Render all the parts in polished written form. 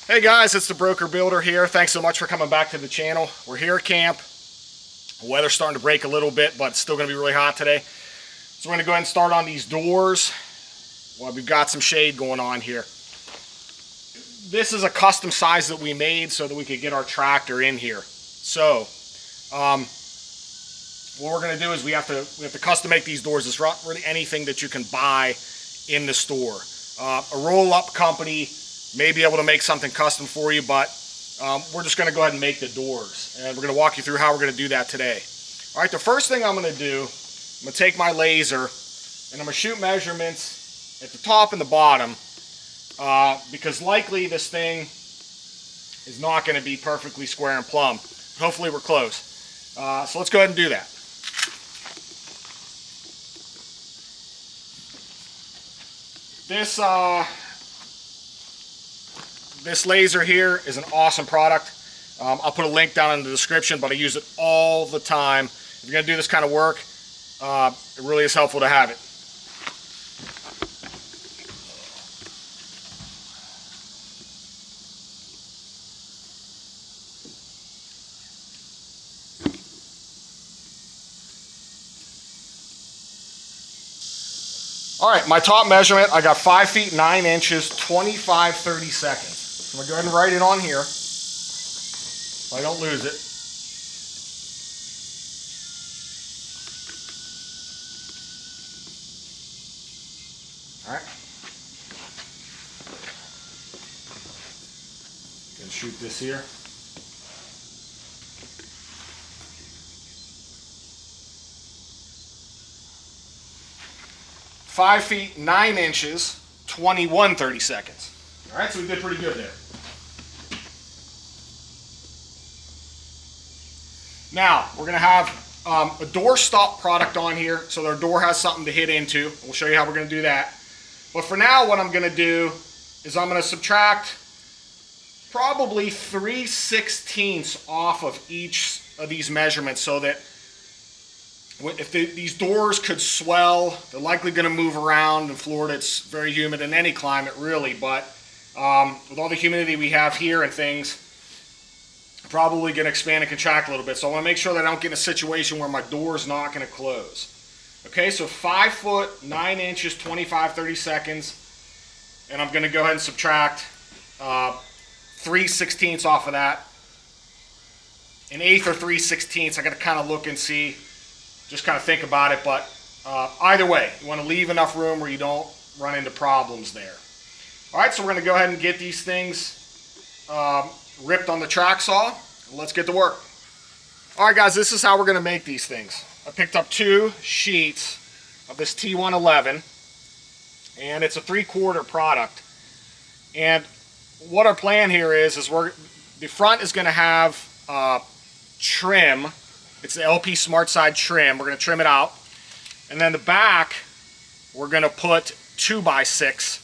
Hey guys, it's the Broker Builder here. Thanks so much for coming back to the channel. We're here at camp. The weather's starting to break a little bit, but it's still going to be really hot today. So we're going to go ahead and start on these doors. Well, we've got some shade going on here. This is a custom size that we made so that we could get our tractor in here. So, what we're going to do is we have to custom make these doors. It's not really anything that you can buy in the store. A roll-up company may be able to make something custom for you, but we're just going to go ahead and make the doors, and we're going to walk you through how we're going to do that today. All right, the first thing I'm going to do, I'm going to take my laser and I'm going to shoot measurements at the top and the bottom because likely this thing is not going to be perfectly square and plumb. Hopefully we're close. So let's go ahead and do that. This laser here is an awesome product. I'll put a link down in the description, but I use it all the time. If you're going to do this kind of work, it really is helpful to have it. All right, my top measurement, I got 5 feet 9 inches, 25 30 seconds. I'm going to go ahead and write it on here so I don't lose it. All right. Going to shoot this here. Five feet 9 inches, 21 30 seconds. All right, so we did pretty good there. Now, we're going to have a door stop product on here so our door has something to hit into. We'll show you how we're going to do that. But for now, what I'm going to do is I'm going to subtract probably 3/16 off of each of these measurements so that if these doors could swell, they're likely going to move around. In Florida, it's very humid in any climate, really. But with all the humidity we have here and things, probably going to expand and contract a little bit. So I want to make sure that I don't get in a situation where my door is not going to close. Okay, so 5 foot 9 inches, 25 30 seconds, and I'm going to go ahead and subtract 3/16 off of that. An eighth or 3/16. I got to kind of look and see. Just kind of think about it, but either way, you want to leave enough room where you don't run into problems there. All right, so we're going to go ahead and get these things ripped on the track saw. Let's get to work. All right, guys, this is how we're going to make these things. I picked up 2 sheets of this T111, and it's a 3/4 product. And what our plan here is the front is going to have trim. It's the LP smartside trim. We're going to trim it out. And then the back, we're going to put 2x6.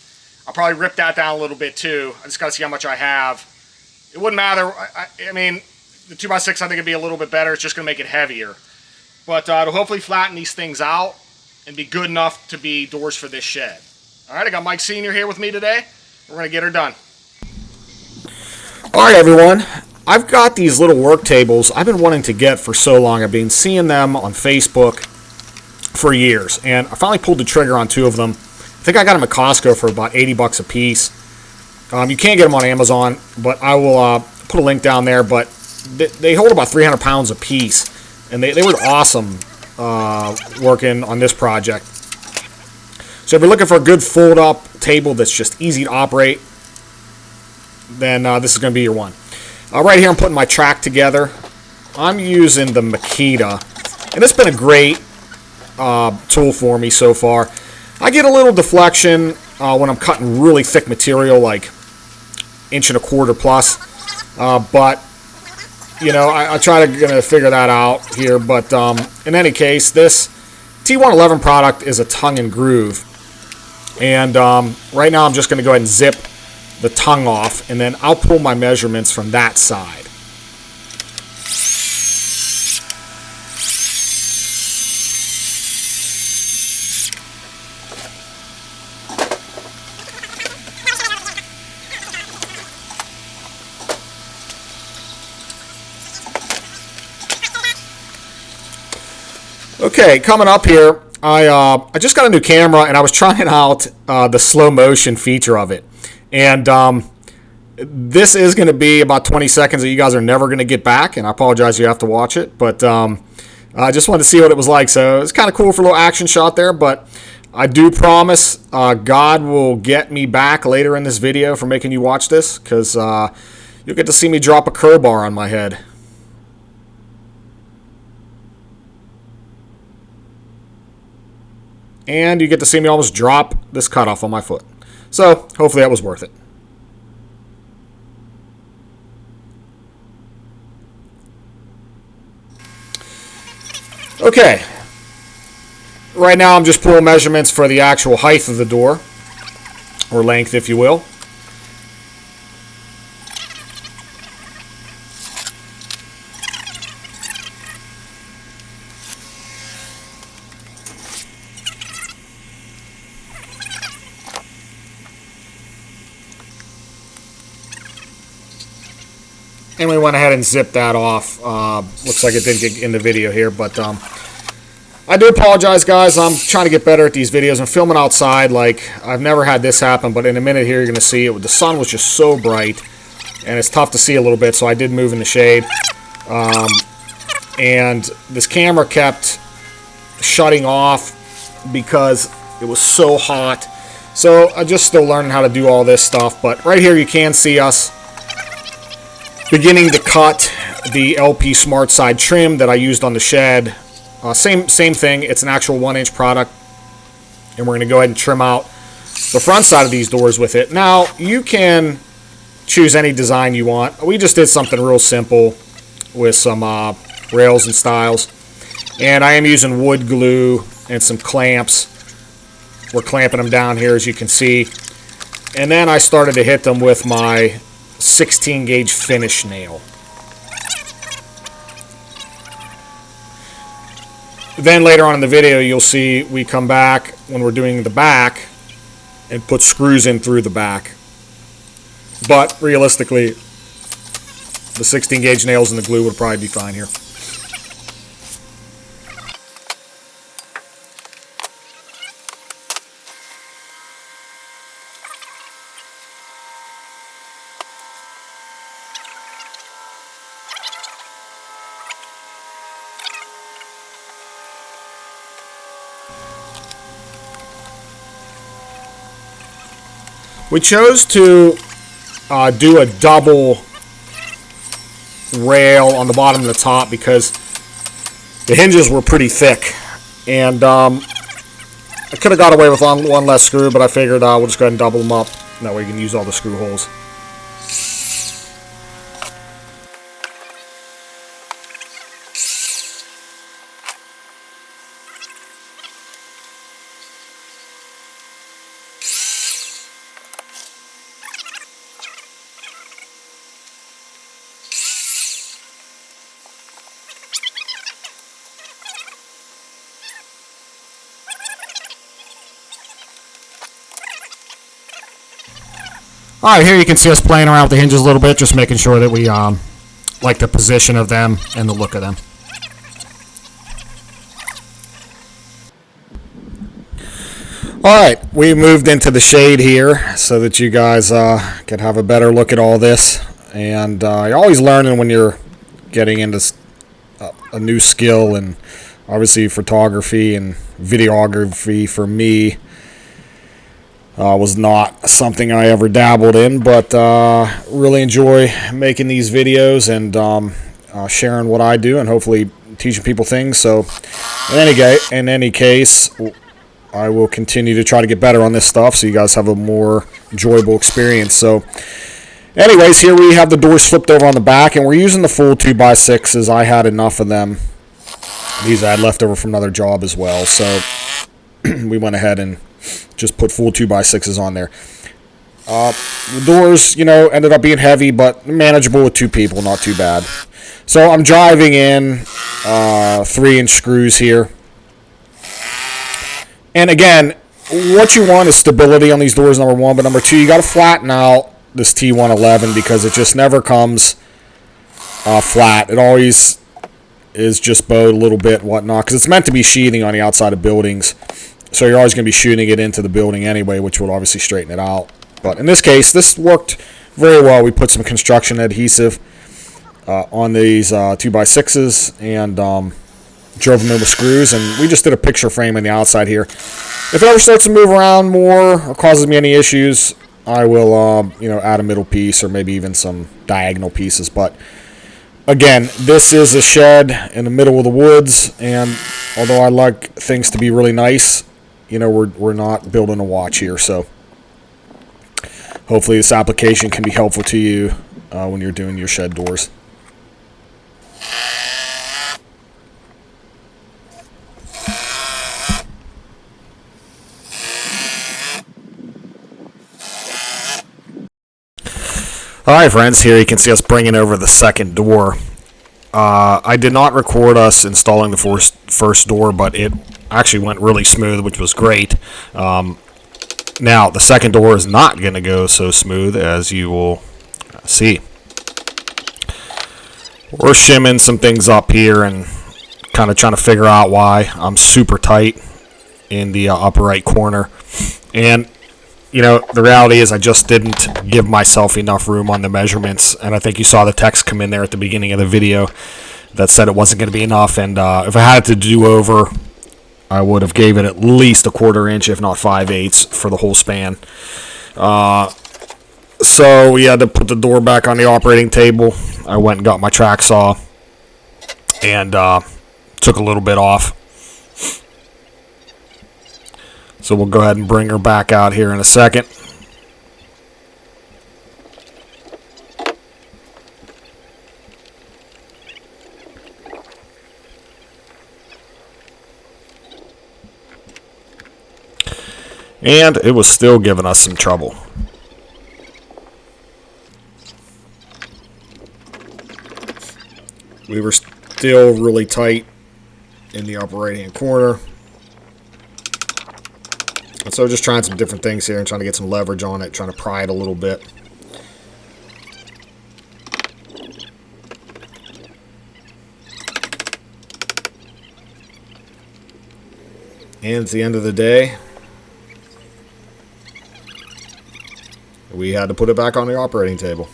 I'll probably rip that down a little bit too. I just got to see how much I have. It wouldn't matter. I mean, the 2x6 I think would be a little bit better. It's just going to make it heavier. But it'll hopefully flatten these things out and be good enough to be doors for this shed. All right, I got Mike Sr. here with me today. We're going to get her done. All right, everyone. I've got these little work tables I've been wanting to get for so long. I've been seeing them on Facebook for years, and I finally pulled the trigger on 2 of them. I think I got them at Costco for about 80 bucks a piece. You can't get them on Amazon, but I will put a link down there. But they hold about 300 pounds a piece, and they were awesome working on this project. So if you're looking for a good fold-up table that's just easy to operate, then this is going to be your one. Right here I'm putting my track together. I'm using the Makita, and it's been a great tool for me so far. I get a little deflection when I'm cutting really thick material, like 1.25 inches plus, but you know, I try to figure that out here. But in any case, this T111 product is a tongue and groove, and right now I'm just going to go ahead and zip the tongue off, and then I'll pull my measurements from that side. Okay, coming up here, I just got a new camera and I was trying out the slow motion feature of it. And this is going to be about 20 seconds that you guys are never going to get back, and I apologize you have to watch it, but I just wanted to see what it was like. So it's kind of cool for a little action shot there, but I do promise God will get me back later in this video for making you watch this, because you'll get to see me drop a crowbar on my head. And you get to see me almost drop this cutoff on my foot. So hopefully that was worth it. Okay, right now I'm just pulling measurements for the actual height of the door, or length if you will. And we went ahead and zipped that off. Looks like it didn't get in the video here, but I do apologize, guys. I'm trying to get better at these videos. I'm filming outside. Like, I've never had this happen, but in a minute here you're going to see it. The sun was just so bright, and it's tough to see a little bit, so I did move in the shade. And this camera kept shutting off because it was so hot. So I'm just still learning how to do all this stuff. But right here you can see us beginning to cut the LP smartside trim that I used on the shed. Same thing. It's an actual 1-inch product, and we're going to go ahead and trim out the front side of these doors with it. Now you can choose any design you want. We just did something real simple with some rails and stiles, and I am using wood glue and some clamps. We're clamping them down here, as you can see, and then I started to hit them with my 16 gauge finish nail. Then later on in the video you'll see we come back when we're doing the back and put screws in through the back. But realistically, the 16 gauge nails and the glue would probably be fine here. We chose to do a double rail on the bottom and the top because the hinges were pretty thick, and I could have got away with one less screw, but I figured we'll just go ahead and double them up, and that way you can use all the screw holes. Alright, here you can see us playing around with the hinges a little bit, just making sure that we like the position of them and the look of them. Alright, we moved into the shade here so that you guys can have a better look at all this. And you're always learning when you're getting into a new skill, and obviously photography and videography for me was not something I ever dabbled in, but really enjoy making these videos and sharing what I do and hopefully teaching people things. So in any case, I will continue to try to get better on this stuff so you guys have a more enjoyable experience. So anyways, here we have the doors flipped over on the back, and we're using the full 2x6s. I had enough of them. These I had left over from another job as well, so we went ahead and just put full 2x6s on there. The doors, ended up being heavy, but manageable with 2 people, not too bad. So I'm driving in 3-inch screws here. And again, what you want is stability on these doors, number 1, but number 2, you got to flatten out this T111 because it just never comes flat. It is just bowed a little bit and whatnot, because it's meant to be sheathing on the outside of buildings. So you're always going to be shooting it into the building anyway, which will obviously straighten it out. But in this case, this worked very well. We put some construction adhesive on these 2x6s and drove them in with screws, and we just did a picture frame on the outside here. If it ever starts to move around more or causes me any issues, I will add a middle piece or maybe even some diagonal pieces. But again, this is a shed in the middle of the woods, and although I like things to be really nice, we're not building a watch here. So hopefully this application can be helpful to you when you're doing your shed doors. Alright friends, here you can see us bringing over the second door. I did not record us installing the first door, but it actually went really smooth, which was great. Now, the second door is not going to go so smooth, as you will see. We're shimming some things up here and kind of trying to figure out why I'm super tight in the upper right corner. And the reality is I just didn't give myself enough room on the measurements, and I think you saw the text come in there at the beginning of the video that said it wasn't going to be enough, and if I had to do over, I would have gave it at least a 1/4 inch, if not 5/8 for the whole span. So we had to put the door back on the operating table. I went and got my track saw and took a little bit off. So we'll go ahead and bring her back out here in a second. And it was still giving us some trouble. We were still really tight in the upper right hand corner. And so just trying some different things here and trying to get some leverage on it, trying to pry it a little bit. And at the end of the day, we had to put it back on the operating table.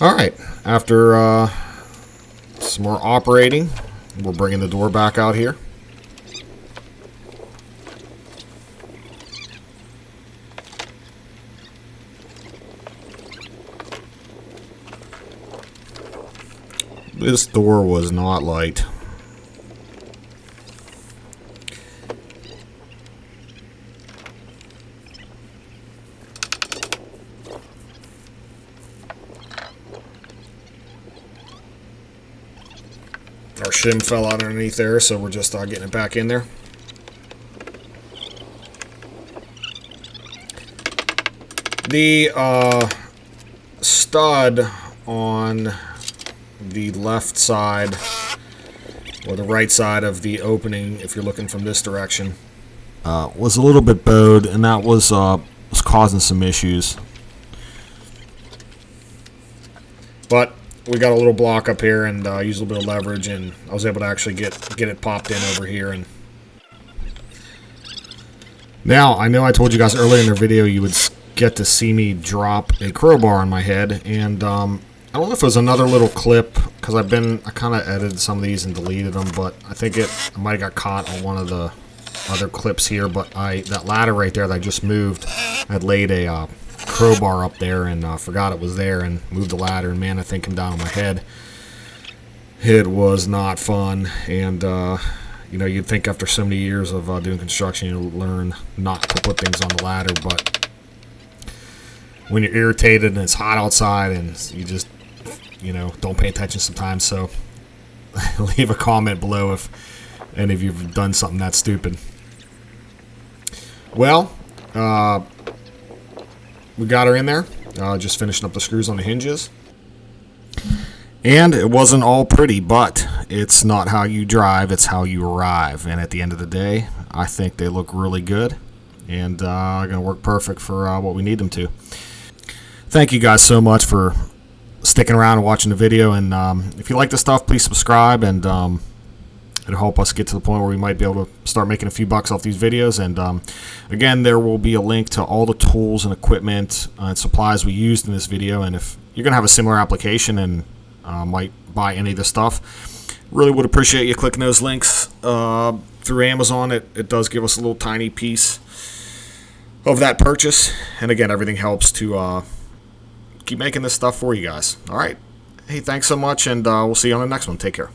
Alright, after some more operating, we're bringing the door back out here. This door was not light. Our shim fell out underneath there, so we're just getting it back in there. The stud on the left side, or the right side of the opening, if you're looking from this direction, was a little bit bowed, and that was causing some issues. But we got a little block up here and used a little bit of leverage, and I was able to actually get it popped in over here. And now, I know I told you guys earlier in the video you would get to see me drop a crowbar on my head, and I don't know if it was another little clip, because I kind of edited some of these and deleted them, but I think I might have got caught on one of the other clips here. But that ladder right there that I just moved, I'd laid a crowbar up there and forgot it was there and moved the ladder, and man, I think came down on my head. It was not fun, and you'd think after so many years of doing construction you'd learn not to put things on the ladder, but when you're irritated and it's hot outside and you just don't pay attention sometimes. So leave a comment below if any of you have done something that stupid. Well, we got her in there, just finishing up the screws on the hinges. And it wasn't all pretty, but it's not how you drive, it's how you arrive. And at the end of the day, I think they look really good and are going to work perfect for what we need them to. Thank you guys so much for sticking around and watching the video. And if you like the stuff, please subscribe, and it'll help us get to the point where we might be able to start making a few bucks off these videos. And again, there will be a link to all the tools and equipment and supplies we used in this video. And if you're going to have a similar application and might buy any of this stuff, really would appreciate you clicking those links through Amazon. It does give us a little tiny piece of that purchase, and again, everything helps to keep making this stuff for you guys. All right, hey, thanks so much, and we'll see you on the next one. Take care.